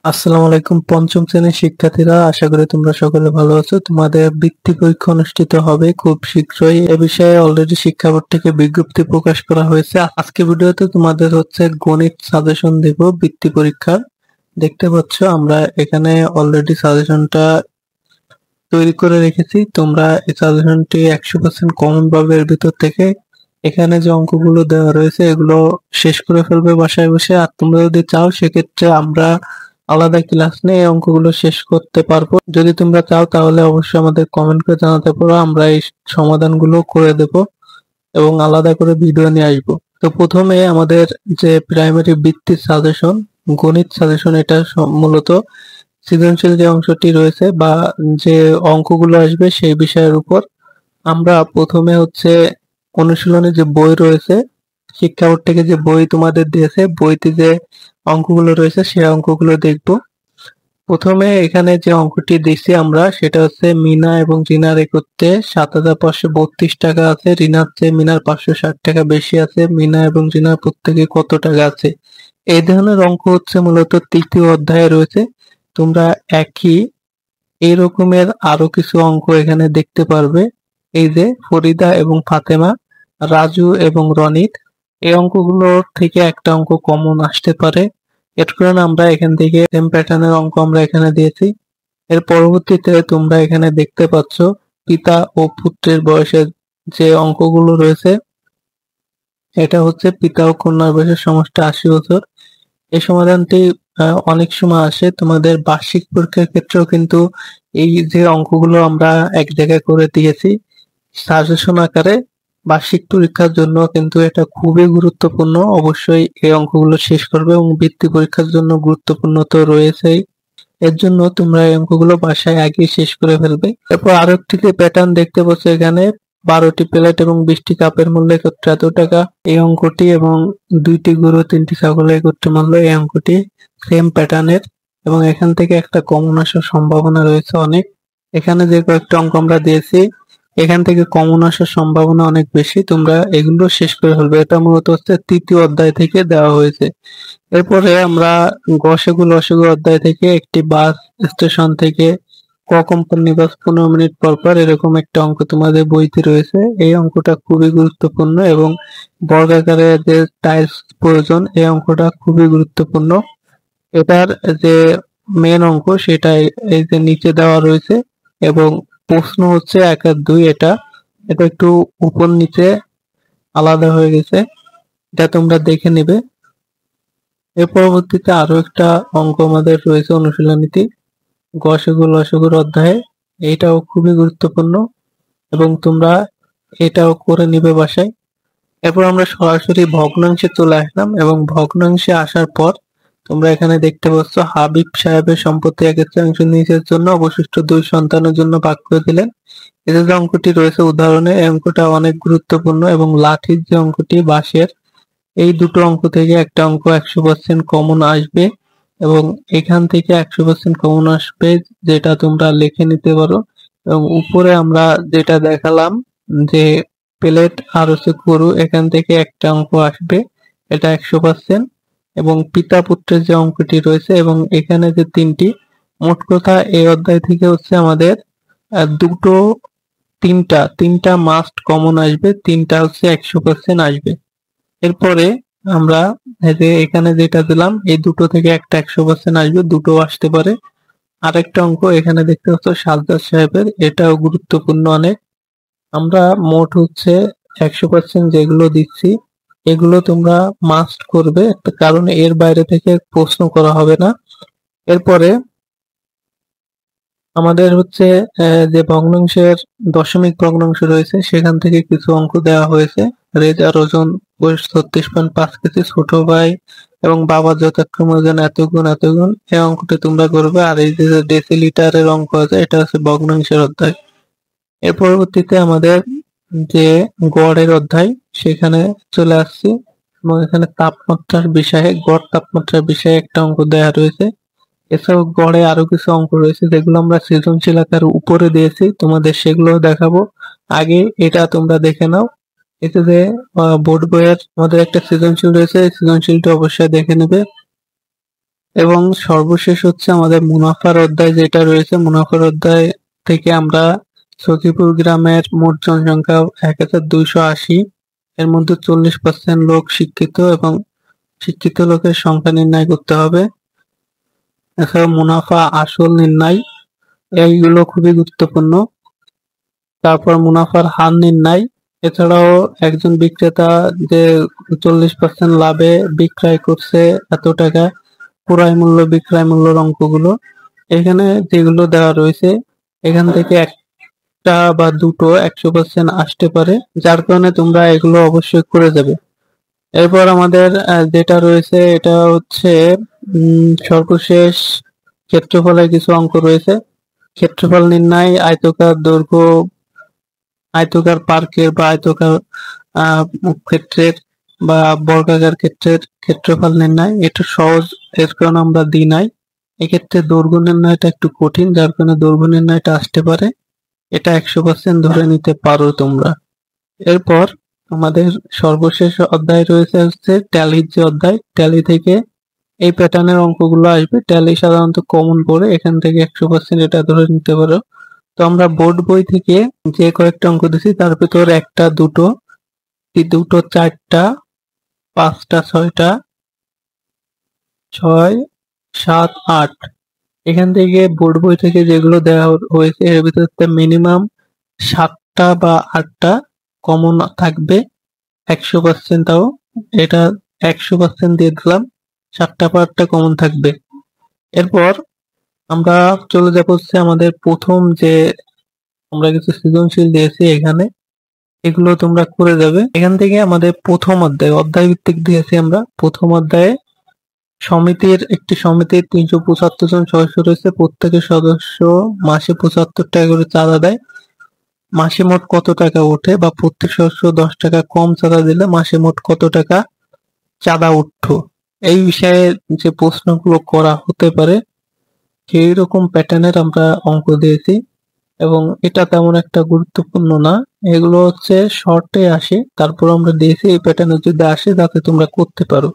আসসালামু আলাইকুম পঞ্চম শ্রেণীর শিক্ষার্থীরা, আশা করি তোমরা সকলে ভালো আছো। তোমাদের বৃত্তি পরীক্ষা অনুষ্ঠিত হবে খুব শীঘ্রই। এ বিষয়ে অলরেডি শিক্ষা বোর্ড থেকে বিজ্ঞপ্তি প্রকাশ করা হয়েছে। আজকে ভিডিওতে তোমাদের গণিত সাজেশন দেব বৃত্তি পরীক্ষার। দেখতে পাচ্ছ আমরা এখানে অলরেডি সাজেশনটা তৈরি করে রেখেছি। তোমরা এই সাজেশনটি 100% কমন পাবে এর ভিতর থেকে। এখানে যে অঙ্কগুলো দেওয়া রয়েছে এগুলো শেষ করে ফেলবে বাসায় বসে। আর তোমরা যদি চাও সেক্ষেত্রে আমরা আলাদা ক্লাস নিয়ে এই অঙ্কগুলো শেষ করতে পারবো। যদি তোমরা চাও তাহলে অবশ্যই আমাদের কমেন্ট করে জানাতে পারো, আমরা এই সমাধানগুলো করে দেব এবং আলাদা করে ভিডিও নিয়ে আসবো। তো প্রথমে আমাদের যে প্রাইমারি বৃত্তির সাজেশন, গণিত সাজেশন, এটা মূলত সৃজনশীল যে অংশটি রয়েছে বা যে অঙ্কগুলো আসবে সেই বিষয়ের উপর। আমরা প্রথমে অনুশীলনী যে বই রয়েছে, শিক্ষা বোর্ড থেকে যে বই তোমাদের দিয়েছে, বইতে যে অঙ্কগুলো রয়েছে সেই অঙ্কগুলো দেখব। প্রথমে এখানে যে অঙ্কটি দিচ্ছি আমরা সেটা মিনা এবং রিনার একত্রে ৭,৫৩২ টাকা আছে। রিনার চেয়ে মিনার ৫৬০ টাকা বেশি আছে। মিনা এবং রিনার প্রত্যেকে কত টাকা আছে? এই ধরনের অঙ্ক মূলত তৃতীয় অধ্যায়ে রয়েছে। তোমরা একই এই রকমের আরো কিছু অঙ্ক এখানে দেখতে পারবে। এই যে ফরিদা এবং ফাতেমা, রাজু এবং রনিত, এই অঙ্কগুলোর থেকে একটা অঙ্ক কমন আসতে পারে। এর কারণে আমরা এখান থেকে সেম প্যাটার্নের অঙ্ক আমরা এখানে দিয়েছি। এর পরবর্তীতে তোমরা এখানে দেখতে পাচ্ছ পিতা ও পুত্রের বয়সের যে অঙ্কগুলো রয়েছে, এটা পিতা ও কন্যার বয়সের সমষ্টি ৮০ বছর। এই সমাধানটি অনেক সময় আসে তোমাদের বার্ষিক পরীক্ষার ক্ষেত্রেও, কিন্তু এই যে অঙ্কগুলো আমরা এক জায়গায় করে দিয়েছি সাজেশন আকারে, বার্ষিক পরীক্ষার জন্য কিন্তু এটা খুবই গুরুত্বপূর্ণ। অবশ্যই এই অঙ্কগুলো শেষ করবে এবং বৃত্তি পরীক্ষার জন্য গুরুত্বপূর্ণ তো রয়েছেই। এর জন্য তোমরা এই অঙ্কগুলো বাসায় আগে শেষ করে ফেলবে। এরপর আরো একটি প্যাটার্ন দেখতে পাচ্ছ এখানে, 12টি প্লেট এবং 20টি কাপের মূল্য একত্রে এত টাকা, এই অঙ্কটি, এবং 2টি গরু 3টি ছাগলের একত্রে মূল্য, এই অঙ্কটি সেম প্যাটার্নের এবং এখান থেকে একটা কমন আসার সম্ভাবনা রয়েছে অনেক। এখানে যে কয়েকটা অঙ্ক আমরা দিয়েছি এখান থেকে কমন আসার সম্ভাবনা অনেক বেশি। তোমরা এগুলো শেষ করে ফেলবে। এটা মূলত তৃতীয় অধ্যায় থেকে দেওয়া হয়েছে। এরপরে আমরা গসেগুলো লসগু অধ্যায় থেকে একটি বাস স্টেশন থেকে ক কোম্পানি বাস 15 মিনিট পর পর, এরকম একটা অঙ্ক তোমাদের বইতে রয়েছে। এই অঙ্কটা খুবই গুরুত্বপূর্ণ এবং বর্গাকারে যে টাইলস প্রয়োজন, এই অঙ্কটা খুবই গুরুত্বপূর্ণ। এটার যে মেন অঙ্ক সেটা এই যে নিচে দেওয়া রয়েছে এবং প্রশ্ন 1 আর 2, এটা এটা একটু উপর নিচে আলাদা হয়ে গেছে, এটা তোমরা দেখে নেবে। এর পরবর্তীতে আরো একটা অঙ্ক আমাদের রয়েছে অনুশীলনীতে, গসগু লসগুর অধ্যায়ে। এইটাও খুবই গুরুত্বপূর্ণ এবং তোমরা এটাও করে নিবে বাসায়। এরপর আমরা সরাসরি ভগ্নাংশে চলে আসলাম এবং ভগ্নাংশে আসার পর তোমরা এখানে দেখতে পাচ্ছ হাবিব সাহেবের সম্পত্তি 1/3 নিচের জন্য অবশিষ্ট 2 সন্তানের জন্য ভাগ করে দিলেন। এই যে অঙ্কটি রয়েছে উদাহরণে, এই অঙ্কটা অনেক গুরুত্বপূর্ণ এবং লাঠির যে অঙ্কটি বাঁশের, এই দুটো অঙ্ক থেকে একটা অঙ্ক 100% কমন আসবে এবং এখান থেকে 100% কমন আসবে, যেটা তোমরা লিখে নিতে পারো। এবং উপরে আমরা যেটা দেখালাম যে প্লেট আর গরু, এখান থেকে একটা অঙ্ক আসবে, এটা 100%। এবং পিতা পুত্রের যে অঙ্কটি রয়েছে এবং এখানে যে 3টি, মোট কথা এই অধ্যায় থেকে আমাদের দুটো তিনটা মাস্ট কমন আসবে, তিনটা 100% আসবে। এরপরে আমরা এই যে এখানে যেটা দিলাম এই দুটো থেকে একটা 100% আসবে, দুটো আসতে পারে। আরেকটা অঙ্ক এখানে দেখতে পাচ্ছ সাজ্জাদ সাহেবের, এটাও গুরুত্বপূর্ণ অনেক। আমরা মোট 100% যেগুলো দিচ্ছি এগুলো তোমরা মাস্ট করবে, কারণ এর বাইরে থেকে প্রশ্ন করা হবে না। এরপরে আমাদের যে ভগ্নাংশের দশমিক ভগ্নাংশ রয়েছে সেখান থেকে কিছু অঙ্ক দেওয়া হয়েছে। রেজার ওজন 36.5 কেজি, ছোট ভাই এবং বাবার যথাক্রমে ওজন এত গুণ এত গুণ, এই অঙ্কটা তোমরা করবে। আর এই যে ডেসিলিটারের অঙ্ক আছে এটা ভগ্নাংশের অধ্যায়। এর পরবর্তীতে আমাদের যে গড়ের অধ্যায় সেখানে চলে আসছি এবং এখানে তাপমাত্রার বিষয়ে, গড় তাপমাত্রার বিষয়ে একটা অঙ্ক দেওয়া রয়েছে। এছাড়াও গড়ে আরো কিছু অঙ্ক রয়েছে যেগুলো আমরা সৃজনশীল আকার উপরে দিয়েছি, তোমাদের সেগুলো দেখাবো। আগে এটা তোমরা দেখে নাও। এতে যে বোর্ড বইয়ের আমাদের একটা সৃজনশীল রয়েছে, এই সৃজনশীলটা অবশ্যই দেখে নেবে। এবং সর্বশেষ হচ্ছে আমাদের মুনাফার অধ্যায় যেটা রয়েছে, মুনাফার অধ্যায় থেকে আমরা সখীপুর গ্রামের মোট জনসংখ্যা 1280, এর মধ্যে 40% লোক শিক্ষিত এবং শিক্ষিত লোকের সংখ্যা নির্ণয় করতে হবে। এছাড়া মুনাফা আসল নির্ণয়, এইগুলো খুবই গুরুত্বপূর্ণ। তারপর মুনাফার হার নির্ণয়, এছাড়াও একজন বিক্রেতা যে 40% লাভে বিক্রয় করছে এত টাকা, ক্রয় মূল্য বিক্রয় মূল্যের অঙ্কগুলো এখানে যেগুলো দেওয়া রয়েছে, এখান থেকে একটা বা দুটো 100% আসতে পারে, যার কারণে তোমরা এগুলো অবশ্যই করে যাবে। এরপর আমাদের যেটা রয়েছে এটা হচ্ছে সর্বশেষ ক্ষেত্রফলের কিছু অঙ্ক রয়েছে। ক্ষেত্রফল নির্ণয়, আয়তকার দৈর্ঘ্য, আয়তকার পার্কের বা আয়তকার ক্ষেত্রের বা বর্গাকার ক্ষেত্রের ক্ষেত্রফল নির্ণয়, এটা সহজ, এর কারণে আমরা দিই নাই। এক্ষেত্রে দৈর্ঘ্য নির্ণয়টা একটু কঠিন, যার কারণে দৈর্ঘ্য নির্ণয়টা আসতে পারে, এটা 100% ধরে নিতে পারো তোমরা। এরপর আমাদের সর্বশেষ অধ্যায় রয়েছে হচ্ছে ট্যালির যে অধ্যায়, ট্যালি থেকে এই প্যাটার্নের অঙ্কগুলো আসবে। ট্যালি সাধারণত কমন পড়ে, এখান থেকে 100% এটা ধরে নিতে পারো। তো আমরা বোর্ড বই থেকে যে কয়েকটা অঙ্ক দিছি তার ভিতর একটা, দুটো, দুটো, চারটা, পাঁচটা, ছয়টা, 6, 7, 8, এখান থেকে বোর্ড বই থেকে যেগুলো দেওয়া হয়েছে এর ভিতর মিনিমাম 7টা বা 8টা কমন থাকবে 100%। তাও এটা 100% দিয়ে দিলাম, 7টা বা 8টা কমন থাকবে। এরপর আমরা চলে যাব হচ্ছে আমাদের প্রথম যে আমরা কিছু সৃজনশীল দিয়েছি এখানে, এগুলো তোমরা করে যাবে। এখান থেকে আমাদের প্রথম অধ্যায় ভিত্তিক দিয়েছি আমরা। প্রথম অধ্যায়ে একটি সমিতির 375 জন সদস্য রয়েছে, প্রত্যেকের সদস্য মাসে 75 টাকা করে চাঁদা দেয়। মাসে মোট কত টাকা ওঠে, বা প্রত্যেক সদস্য 10 টাকা কম চাঁদা দিলে মাসে মোট কত টাকা চাঁদা উঠতো, এই বিষয়ে যে প্রশ্নগুলো করা হতে পারে সেই রকম প্যাটার্নের আমরা অঙ্ক দিয়েছি। এবং এটা তেমন একটা গুরুত্বপূর্ণ না, এগুলো হচ্ছে শর্টে আসে, তারপর আমরা দিয়েছি এই প্যাটার্নে যদি আসে যাতে তোমরা করতে পারো।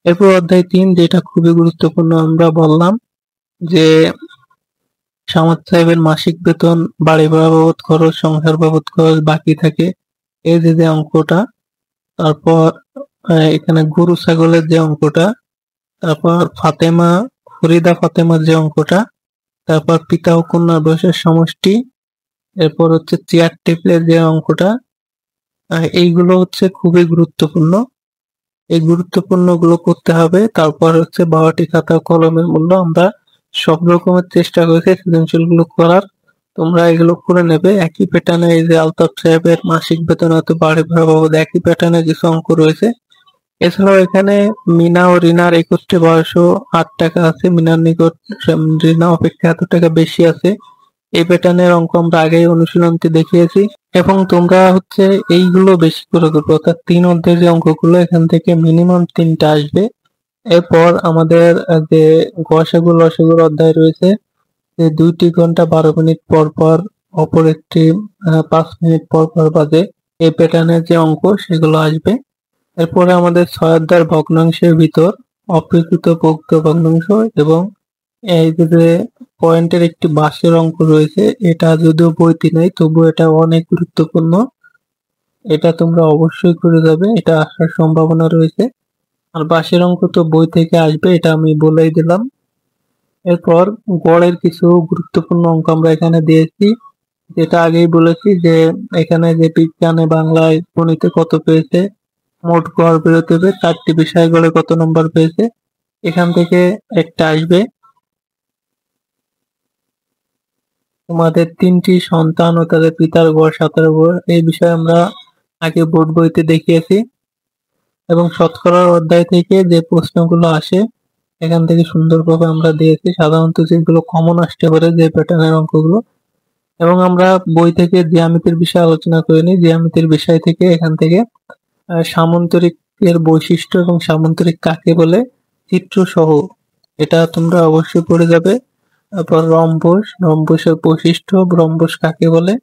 এরপর অধ্যায় 3 যেটা খুবই গুরুত্বপূর্ণ, আমরা বললাম যে সামাদ সাহেবের মাসিক বেতন, বাড়ি ভাড়া বাবদ খরচ, সংসার বাবদ খরচ বাকি থাকে, এই যে অঙ্কটা। তারপর এখানে গরু ছাগলের যে অঙ্কটা, তারপর ফরিদা ফাতেমার যে অঙ্কটা, তারপর পিতা ও কন্যার বয়সের সমষ্টি, এরপর হচ্ছে চেয়ার টেবিলের যে অঙ্কটা। এইগুলো হচ্ছে খুবই গুরুত্বপূর্ণ, এই গুরুত্বপূর্ণ গুলো করতে হবে। তারপর হচ্ছে 12টি খাতা কলমের মূল্য, আমরা সব রকমের চেষ্টা করেছি সৃজনশীল গুলো করার, তোমরা এগুলো করে নেবে। একই প্যাটার্নে এই যে আলতাফ সাহেবের মাসিক বেতন হয়তো বাড়ি ভাড়া বাবদ, একই প্যাটার্নে কিছু অঙ্ক রয়েছে। এছাড়াও এখানে মিনা ও রিনার একত্রে বয়সও 8 টাকা আছে, মিনার নিকট রিনা অপেক্ষা এত টাকা বেশি আছে। এই প্যাটার্নের অঙ্ক আমরা আগেই অনুশীলনতে দেখিয়েছি, এবং তোমরা হচ্ছে এইগুলো বেশি করে করবে, অর্থাৎ 3 অধ্যায়ের যে অঙ্কগুলো এখান থেকে মিনিমাম 3টা আসবে। এরপর আমাদের যে গসাগু লসাগুর অধ্যায় রয়েছে, যে 2টি ঘন্টা 12 মিনিট পর পর অপর একটি 5 মিনিট পর পর বাজে, এই প্যাটার্নের যে অঙ্ক সেগুলো আসবে। এরপরে আমাদের 6 অধ্যায়ের ভগ্নাংশের ভিতর অপ্রকৃত প্রকৃত ভগ্নাংশ এবং এই যে পয়েন্টের একটি বাঁশের অঙ্ক রয়েছে, এটা যদিও বইতে নেই তবু এটা অনেক গুরুত্বপূর্ণ, এটা তোমরা অবশ্যই করে যাবে, এটা আসার সম্ভাবনা রয়েছে। আর বাঁশের অঙ্ক তো বই থেকে আসবে, এটা আমি বলেই দিলাম। এরপর গড়ের কিছু গুরুত্বপূর্ণ অঙ্ক আমরা এখানে দিয়েছি, যেটা আগেই বলেছি যে এখানে যে বিজ্ঞানে, বাংলায়, গণিতে কত পেয়েছে, মোট গড় বেরোতে হবে, 4টি বিষয় গড়ে কত নম্বর পেয়েছে, এখান থেকে একটা আসবে। তোমাদের 3টি সন্তান ও তাদের পিতার গড় 17 গড়, এই বিষয়ে আমরা আগে বোর্ড বইতে দেখিয়েছি। এবং শতকরার অধ্যায় থেকে যে প্রশ্নগুলো আসে এখান থেকে সুন্দরভাবে আমরা দিয়েছি, সাধারণত যেগুলো কমন আসতে পারে যে প্যাটার্নের অঙ্কগুলো। এবং আমরা বই থেকে জ্যামিতির বিষয়ে আলোচনা করিনি, জ্যামিতির বিষয় থেকে এখান থেকে সামান্তরিকের বৈশিষ্ট্য এবং সামান্তরিক কাকে বলে চিত্র সহ, এটা তোমরা অবশ্যই পড়ে যাবে। তারপর রম্বস, রম্বসের বৈশিষ্ট্য, রম্বস কাকে বলে,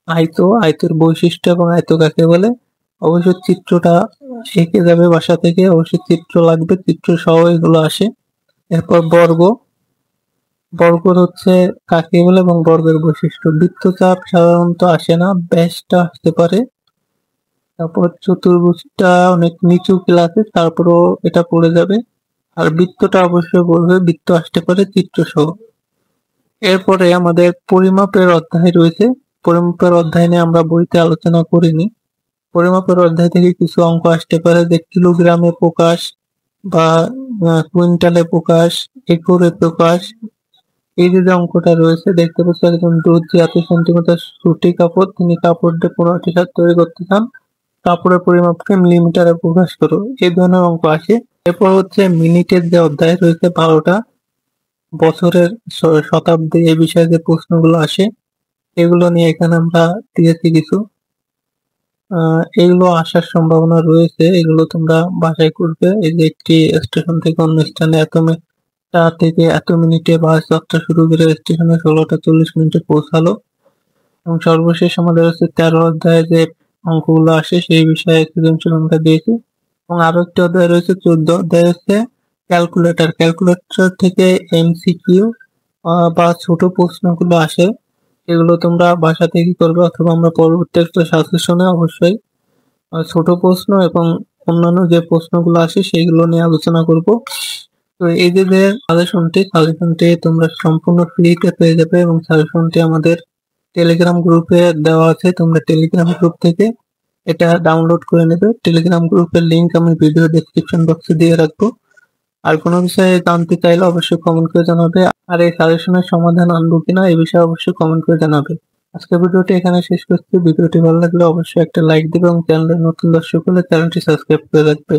আয়তের বৈশিষ্ট্য এবং আয়ত কাকে বলে, অবশ্যই চিত্রটা এঁকে যাবে বাসা থেকে, অবশ্যই চিত্র লাগবে, চিত্র সহ এগুলো আসে। এরপর বর্গ। বর্গর হচ্ছে কাকে বলে এবং বর্গের বৈশিষ্ট্য। বৃত্তচাপ সাধারণত আসে না, ব্যাসটা আসতে পারে। তারপর চতুর্ভুজটা অনেক নিচু ক্লাসে, তারপরও এটা পড়ে যাবে। আর বৃত্তটা অবশ্যই বলবে, বৃত্ত আসতে পারে চিত্র সহ। এরপরে আমাদের পরিমাপের অধ্যায় রয়েছে। পরিমাপের অধ্যায় নিয়ে আমরা বইতে আলোচনা করিনি। পরিমাপের অধ্যায় থেকে কিছু অঙ্ক আসতে পারে, যে কিলোগ্রামে প্রকাশ বা কুইন্টালে প্রকাশ, একরে প্রকাশ। এই যে অঙ্কটা রয়েছে দেখতে পাচ্ছি, একজন দর্জি এত সেন্টিমিটার সুতি কাপড়, তিনি কাপড় দিয়ে 15টি শার্ট তৈরি করতে চান, কাপড়ের পরিমাপকে মিলিমিটারে প্রকাশ করো। এই ধরনের অঙ্ক আসে। এরপর হচ্ছে মিনিটের যে অধ্যায় রয়েছে 12টা, বছরের শতাব্দী, এই বিষয়ে যে প্রশ্নগুলো আসে এগুলো নিয়ে এখানে আমরা দিয়েছি কিছু। এগুলো আসার সম্ভাবনা রয়েছে, এগুলো তোমরা বাছাই করবে। এই যে একটি স্টেশন থেকে অন্য স্থানে থেকে এত মিনিটে বাস যাত্রা শুরু করে স্টেশনে 16টা 40 মিনিটে পৌঁছালো। এবং সর্বশেষ আমাদের হচ্ছে 13 অধ্যায়ে যে অঙ্কগুলো আসে সেই বিষয়ে সৃজনশীল অঙ্ক দিয়েছি। এবং আরো একটি অধ্যায় রয়েছে 14 অধ্যায় হচ্ছে ক্যালকুলেটর। ক্যালকুলেটর থেকে এমসিকিউ বা ছোট প্রশ্নগুলো আসে, এগুলো তোমরা বাসা থেকে করবে, অথবা আমরা পরবর্তী একটা সাজেশনে অবশ্যই ছোট প্রশ্ন এবং অন্যান্য যে প্রশ্নগুলো আসে সেইগুলো নিয়ে আলোচনা করব। তো এই যে সাজেশনটি তোমরা সম্পূর্ণ ফ্রিতে পেয়ে যাবে, এবং সাজেশনটি আমাদের টেলিগ্রাম গ্রুপে দেওয়া আছে। তোমরা টেলিগ্রাম গ্রুপ থেকে এটা ডাউনলোড করে নেবে। টেলিগ্রাম গ্রুপের লিংক আমি ভিডিও ডেসক্রিপশন বক্সে দিয়ে রাখবো। আর কোনো বিষয়ে জানতে চাইলে অবশ্যই কমেন্ট করে জানাবে। আর এই সাজেশনের সমাধান আনবো কিনা এই বিষয়ে অবশ্যই কমেন্ট করে জানাবে। আজকের ভিডিওটি এখানে শেষ করছি। ভিডিওটি ভালো লাগলে অবশ্যই একটা লাইক দিবে এবং চ্যানেলের নতুন দর্শক হলে চ্যানেলটি সাবস্ক্রাইব করে রাখবে।